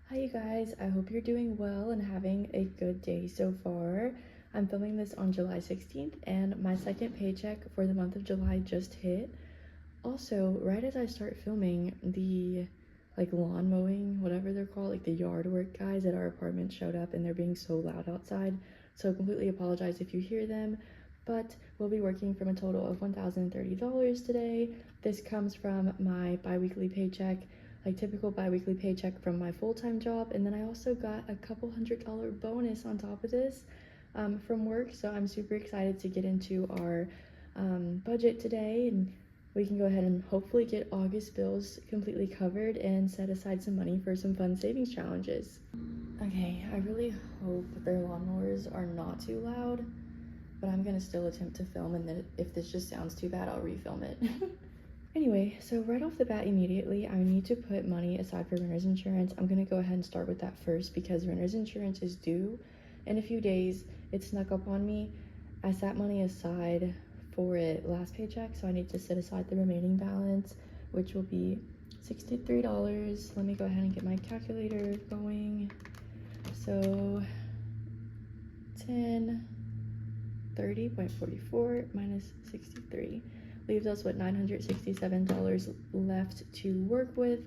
Hi you guys, I hope you're doing well and having a good day so far. I'm filming this on July 16th and my second paycheck for the month of July just hit. Also, right as I start filming, the lawn mowing, whatever they're called, like the yard work guys at our apartment showed up and they're being so loud outside. So completely apologize if you hear them, but we'll be working from a total of $1,030 today. This comes from my bi-weekly paycheck, like typical bi-weekly paycheck from my full-time job, and then I also got a couple $100 bonus on top of this from work. So I'm super excited to get into our budget today, and we can go ahead and hopefully get August bills completely covered and set aside some money for some fun savings challenges. Okay, I really hope their lawnmowers are not too loud, but I'm gonna still attempt to film, and then if this just sounds too bad, I'll refilm it. Anyway, so right off the bat immediately, I need to put money aside for renter's insurance. I'm gonna go ahead and start with that first because renter's insurance is due in a few days. It snuck up on me. I set money aside for it last paycheck, so I need to set aside the remaining balance, which will be $63. Let me go ahead and get my calculator going. So 1030.44 minus 63 leaves us with $967 left to work with.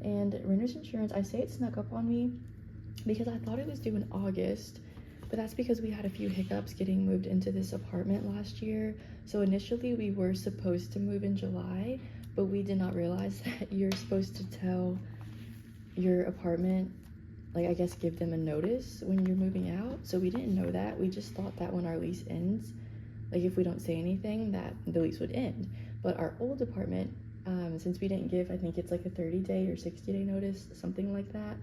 And renter's insurance, I say it snuck up on me because I thought it was due in August, but that's because we had a few hiccups getting moved into this apartment last year. So initially we were supposed to move in July, but we did not realize that you're supposed to tell your apartment, like I guess give them a notice when you're moving out. So we didn't know that. We just thought that when our lease ends, like if we don't say anything, that the lease would end. But our old apartment, since we didn't give, I think it's like a 30-day or 60-day notice, something like that,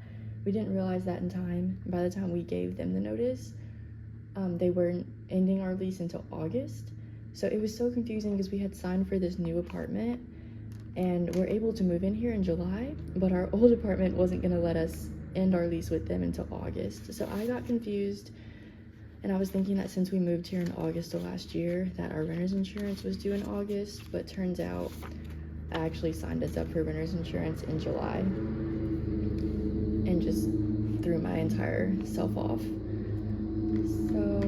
we didn't realize that in time. By the time we gave them the notice, they weren't ending our lease until August. So it was so confusing because we had signed for this new apartment and we're able to move in here in July, but our old apartment wasn't gonna let us end our lease with them until August. So I got confused, and I was thinking that since we moved here in August of last year, that our renter's insurance was due in August, but turns out I actually signed us up for renter's insurance in July and just threw my entire self off. So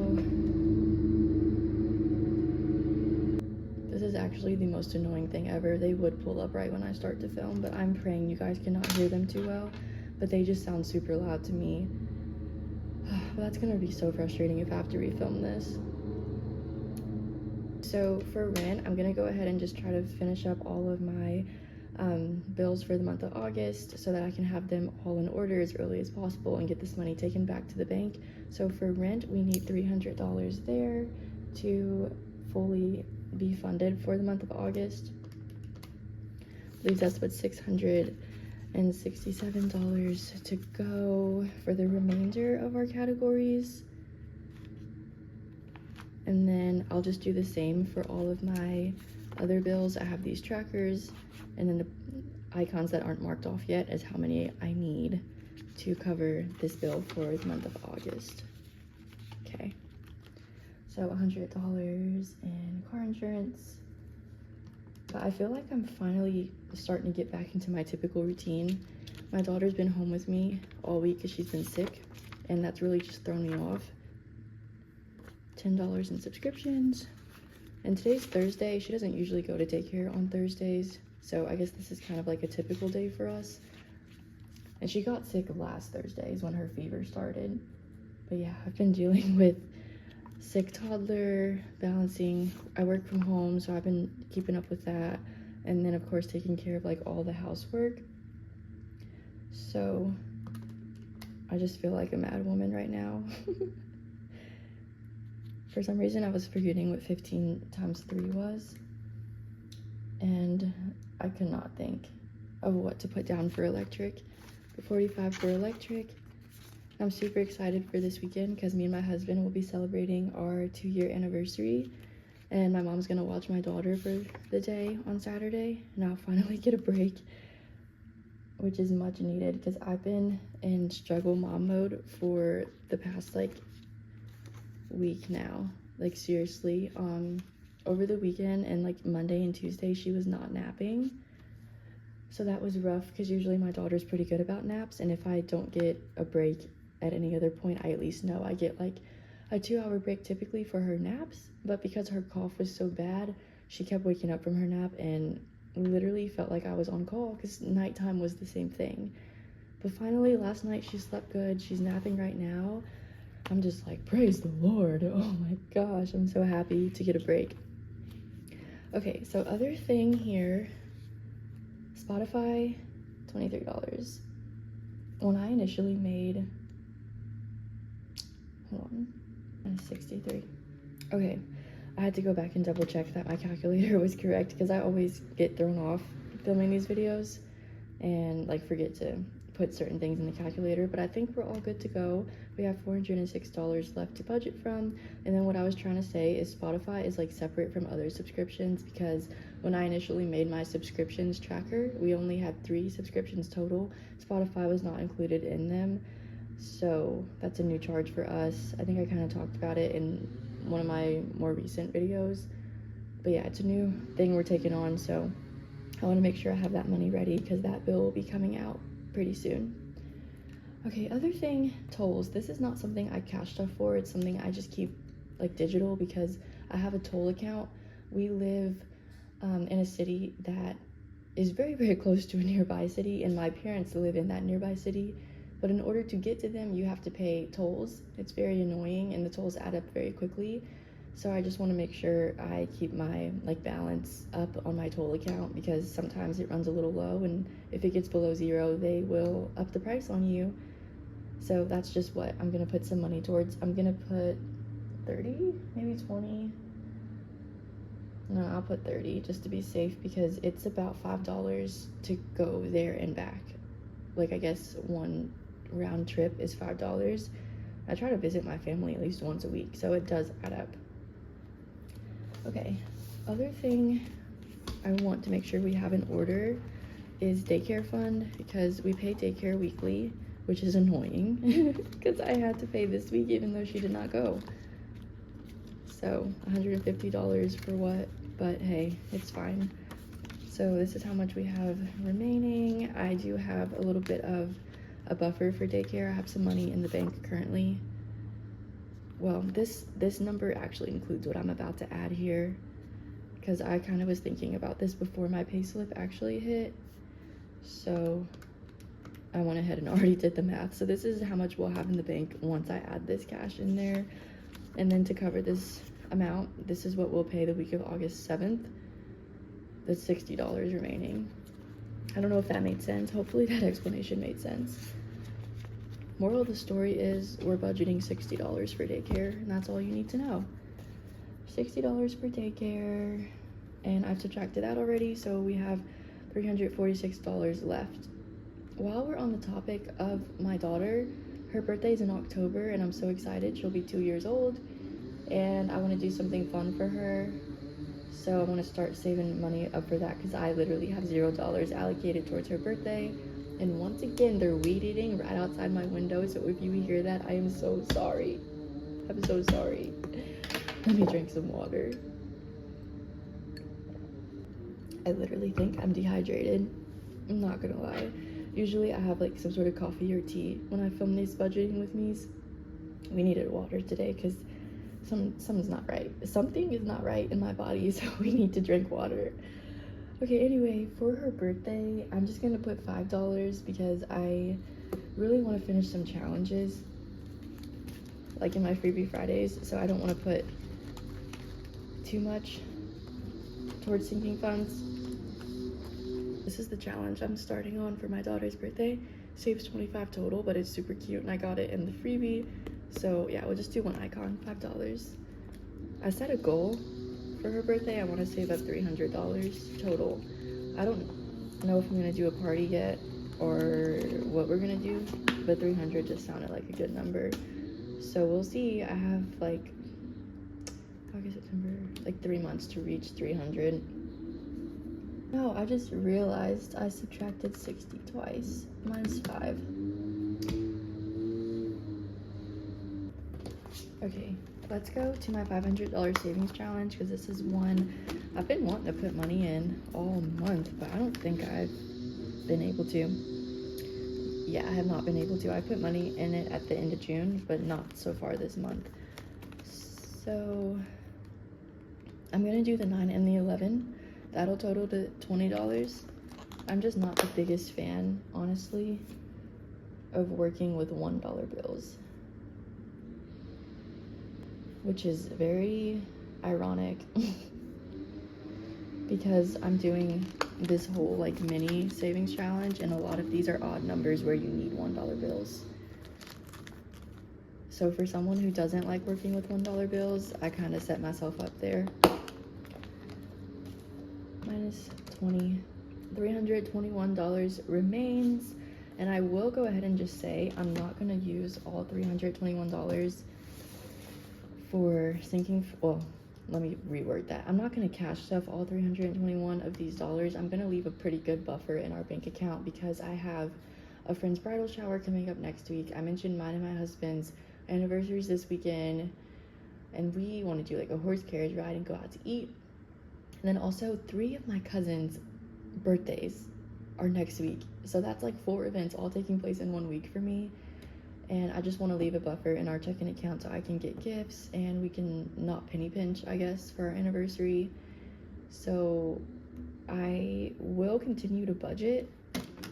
this is actually the most annoying thing ever. They would pull up right when I start to film, but I'm praying you guys cannot hear them too well, but they just sound super loud to me. That's gonna be so frustrating if I have to refilm this. So for rent, I'm gonna go ahead and just try to finish up all of my bills for the month of August so that I can have them all in order as early as possible and get this money taken back to the bank. So for rent, we need $300 there to fully be funded for the month of August. Leaves us with $667 to go for the remainder of our categories. And then I'll just do the same for all of my other bills. I have these trackers, and then the icons that aren't marked off yet is how many I need to cover this bill for the month of August. Okay, so $100 in car insurance. But I feel like I'm finally starting to get back into my typical routine. My daughter's been home with me all week because she's been sick, and that's really just thrown me off. $10 in subscriptions, and today's Thursday. She doesn't usually go to daycare on Thursdays, so I guess this is kind of like a typical day for us. And she got sick last Thursday is when her fever started. But yeah, I've been dealing with sick toddler, balancing. I work from home, so I've been keeping up with that, and then of course taking care of like all the housework. So I just feel like a mad woman right now. For some reason, I was forgetting what 15 times 3 was, and I could not think of what to put down for electric. But 45 for electric. I'm super excited for this weekend because me and my husband will be celebrating our 2-year anniversary, and my mom's gonna watch my daughter for the day on Saturday, and I'll finally get a break, which is much needed because I've been in struggle mom mode for the past week now. Like seriously, over the weekend and like Monday and Tuesday she was not napping, So that was rough because usually my daughter's pretty good about naps, and if I don't get a break at any other point, I at least know I get like a 2-hour break typically for her naps. But because her cough was so bad, she kept waking up from her nap and literally felt like I was on call because nighttime was the same thing. But finally last night she slept good. She's napping right now. I'm just like, praise the Lord. Oh my gosh, I'm so happy to get a break. Okay, so other thing here, Spotify, $23. When I initially made, hold on, 63. Okay, I had to go back and double check that my calculator was correct because I always get thrown off filming these videos and like forget to put certain things in the calculator, but I think we're all good to go. We have $406 left to budget from. And then what I was trying to say is Spotify is like separate from other subscriptions because when I initially made my subscriptions tracker, we only had 3 subscriptions total. Spotify was not included in them, so that's a new charge for us. I think I kind of talked about it in one of my more recent videos, but yeah, it's a new thing we're taking on, so I want to make sure I have that money ready because that bill will be coming out pretty soon. Okay, other thing, tolls. This is not something I cash stuff for. It's something I just keep like digital because I have a toll account. We live in a city that is very, very close to a nearby city, and my parents live in that nearby city. But in order to get to them, you have to pay tolls. It's very annoying, and the tolls add up very quickly. So I just want to make sure I keep my like balance up on my toll account because sometimes it runs a little low, and if it gets below 0, they will up the price on you. So that's just what I'm gonna put some money towards. I'm gonna put 30, maybe 20. No, I'll put 30 just to be safe because it's about $5 to go there and back. Like I guess one round trip is $5. I try to visit my family at least once a week, so it does add up. Okay, other thing I want to make sure we have in order is daycare fund because we pay daycare weekly, which is annoying because I had to pay this week even though she did not go. So $150 for what? But hey, it's fine. So this is how much we have remaining. I do have a little bit of a buffer for daycare. I have some money in the bank currently. Well, this number actually includes what I'm about to add here because I kind of was thinking about this before my payslip actually hit. So I went ahead and already did the math. So this is how much we'll have in the bank once I add this cash in there. And then to cover this amount, this is what we'll pay the week of August 7th. That's $60 remaining. I don't know if that made sense. Hopefully that explanation made sense. Moral of the story is we're budgeting $60 for daycare, and that's all you need to know. $60 for daycare, and I've subtracted that already, so we have $346 left. While we're on the topic of my daughter, her birthday is in October, and I'm so excited. She'll be 2 years old, and I want to do something fun for her. So I want to start saving money up for that because I literally have $0 allocated towards her birthday. And once again, they're weed eating right outside my window. So if you hear that, I am so sorry. I'm so sorry. Let me drink some water. I literally think I'm dehydrated. I'm not gonna lie. Usually I have like some sort of coffee or tea when I film these budgeting with me's. We needed water today because something's not right. Something is not right in my body, so we need to drink water. Okay, anyway, for her birthday, I'm just gonna put $5 because I really want to finish some challenges, like in my Freebie Fridays, so I don't want to put too much towards sinking funds. This is the challenge I'm starting on for my daughter's birthday. Saves 25 total, but it's super cute, and I got it in the freebie. So yeah, we'll just do one icon, $5. I set a goal for her birthday. I want to save up $300 total. I don't know if I'm gonna do a party yet or what we're gonna do, but 300 just sounded like a good number. So we'll see. I have like August, September, like 3 months to reach 300. No, I just realized I subtracted 60 twice. Minus 5. Okay, let's go to my $500 savings challenge because this is one I've been wanting to put money in all month, but I don't think I've been able to. Yeah, I have not been able to. I put money in it at the end of June, but not so far this month. So I'm gonna do the 9 and the 11. That'll total to $20. I'm just not the biggest fan, honestly, of working with $1 bills, which is very ironic because I'm doing this whole like mini savings challenge, and a lot of these are odd numbers where you need $1 bills. So for someone who doesn't like working with $1 bills, I kind of set myself up there. Minus 20, $321 remains, and I will go ahead and just say I'm not gonna use all $321 for sinking. Well, let me reword that. I'm not gonna cash stuff all 321 of these dollars. I'm gonna leave a pretty good buffer in our bank account because I have a friend's bridal shower coming up next week. I mentioned mine and my husband's anniversaries this weekend, and we want to do like a horse carriage ride and go out to eat. And then also 3 of my cousins' birthdays are next week. So that's like 4 events all taking place in 1 week for me. And I just want to leave a buffer in our checking account so I can get gifts and we can not penny pinch, I guess, for our anniversary. So I will continue to budget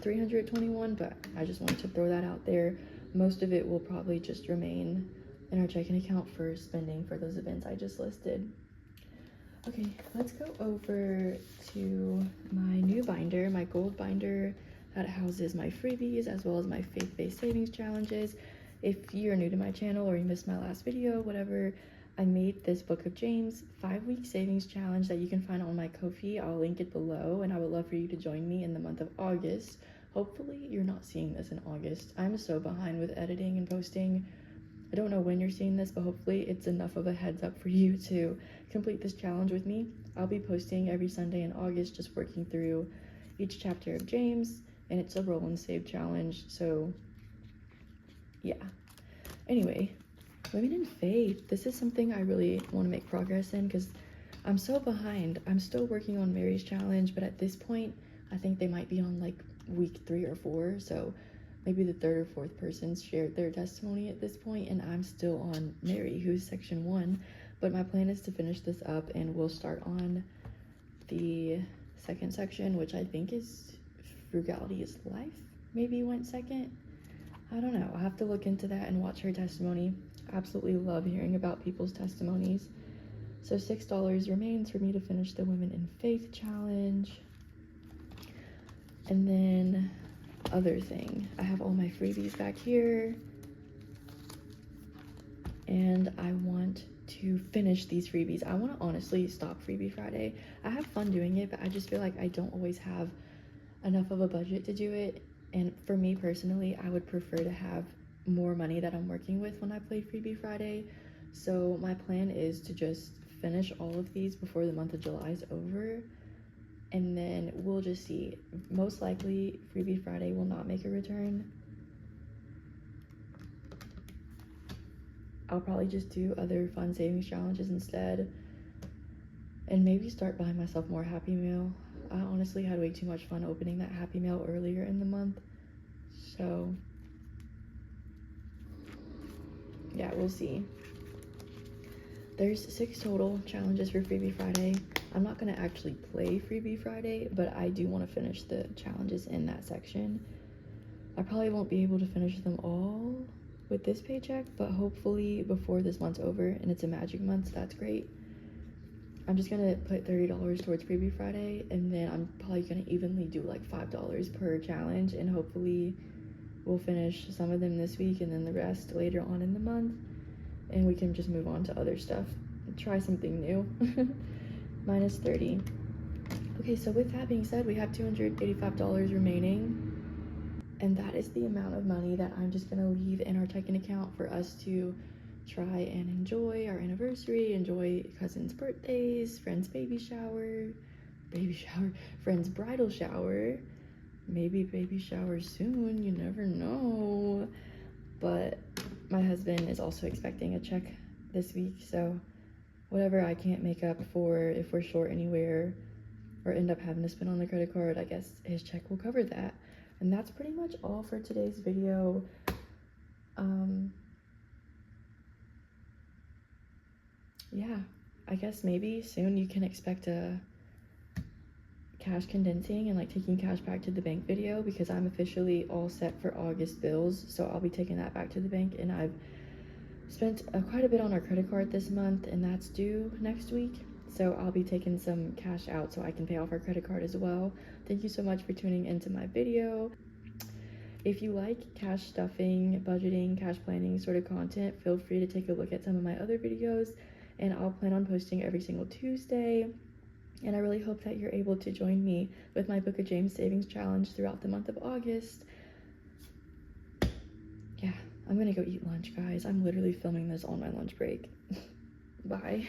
321, but I just wanted to throw that out there. Most of it will probably just remain in our checking account for spending for those events I just listed. Okay, let's go over to my new binder, my gold binder that houses my freebies as well as my faith-based savings challenges. If you're new to my channel or you missed my last video, whatever, I made this Book of James 5-week savings challenge that you can find on my Ko-fi. I'll link it below, and I would love for you to join me in the month of August. Hopefully you're not seeing this in August. I'm so behind with editing and posting. I don't know when you're seeing this, but hopefully it's enough of a heads up for you to complete this challenge with me. I'll be posting every Sunday in August, just working through each chapter of James, and it's a roll and save challenge, so yeah. Anyway, women in faith. This is something I really want to make progress in because I'm so behind. I'm still working on Mary's challenge, but at this point, I think they might be on like week 3 or 4, so maybe the 3rd or 4th person's shared their testimony at this point, and I'm still on Mary, who's section 1. But my plan is to finish this up, and we'll start on the 2nd section, which I think is frugality is life. Maybe went 2nd. I don't know. I'll have to look into that and watch her testimony. Absolutely love hearing about people's testimonies. So $6 remains for me to finish the Women in Faith challenge. And then other thing, I have all my freebies back here, and I want to finish these freebies. I want to honestly stop Freebie Friday. I have fun doing it, but I just feel like I don't always have enough of a budget to do it. And for me personally, I would prefer to have more money that I'm working with when I play Freebie Friday. So my plan is to just finish all of these before the month of July is over, and then we'll just see. Most likely Freebie Friday will not make a return. I'll probably just do other fun savings challenges instead, and maybe start buying myself more Happy Meal. I honestly had way too much fun opening that Happy Meal earlier in the month, so yeah, we'll see. There's 6 total challenges for Freebie Friday. I'm not gonna actually play Freebie Friday, but I do want to finish the challenges in that section. I probably won't be able to finish them all with this paycheck, but hopefully before this month's over, and it's a magic month, so that's great. I'm just gonna put $30 towards Freebie Friday, and then I'm probably gonna evenly do like $5 per challenge, and hopefully we'll finish some of them this week and then the rest later on in the month, and we can just move on to other stuff, try something new. Minus 30. Okay, so with that being said, we have $285 remaining, and that is the amount of money that I'm just gonna leave in our checking account for us to try and enjoy our anniversary, enjoy cousins' birthdays, friends' friends' bridal shower, maybe baby shower soon, you never know. But my husband is also expecting a check this week, so whatever I can't make up for if we're short anywhere or end up having to spend on the credit card, I guess his check will cover that. And that's pretty much all for today's video. Yeah, I guess maybe soon you can expect a cash condensing and like taking cash back to the bank video, because I'm officially all set for August bills, so I'll be taking that back to the bank. And I've spent quite a bit on our credit card this month, and that's due next week, so I'll be taking some cash out so I can pay off our credit card as well. Thank you so much for tuning into my video. If you like cash stuffing, budgeting, cash planning sort of content, feel free to take a look at some of my other videos, and I'll plan on posting every single Tuesday. And I really hope that you're able to join me with my Book of James Savings Challenge throughout the month of August. Yeah, I'm gonna go eat lunch, guys. I'm literally filming this on my lunch break. Bye.